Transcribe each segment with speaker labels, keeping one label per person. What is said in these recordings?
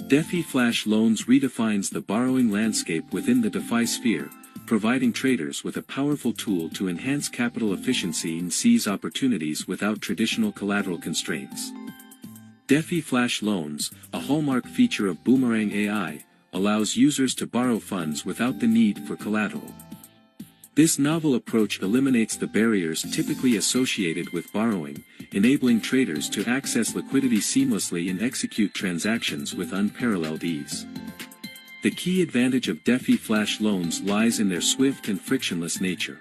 Speaker 1: DEFI Flash Loans redefines the borrowing landscape within the DeFi sphere, providing traders with a powerful tool to enhance capital efficiency and seize opportunities without traditional collateral constraints. DEFI Flash Loans, a hallmark feature of Boomerang AI, allows users to borrow funds without the need for collateral. This novel approach eliminates the barriers typically associated with borrowing, enabling traders to access liquidity seamlessly and execute transactions with unparalleled ease. The key advantage of DEFI Flash Loans lies in their swift and frictionless nature.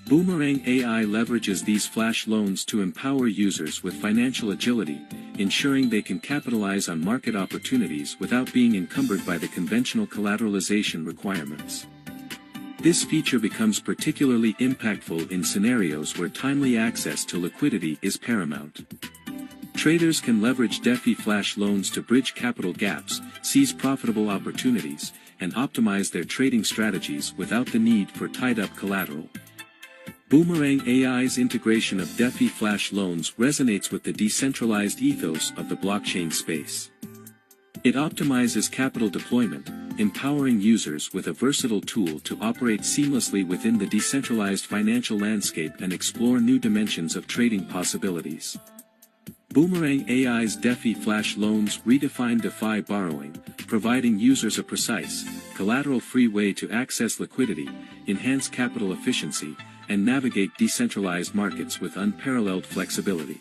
Speaker 1: Boomerang AI leverages these flash loans to empower users with financial agility, ensuring they can capitalize on market opportunities without being encumbered by the conventional collateralization requirements. This feature becomes particularly impactful in scenarios where timely access to liquidity is paramount. Traders can leverage DEFI Flash Loans to bridge capital gaps, seize profitable opportunities, and optimize their trading strategies without the need for tied-up collateral. Boomerang AI's integration of DEFI Flash Loans resonates with the decentralized ethos of the blockchain space. It optimizes capital deployment, empowering users with a versatile tool to operate seamlessly within the decentralized financial landscape and explore new dimensions of trading possibilities. Boomerang AI's DEFI Flash Loans redefine DeFi borrowing, providing users a precise, collateral-free way to access liquidity, enhance capital efficiency, and navigate decentralized markets with unparalleled flexibility.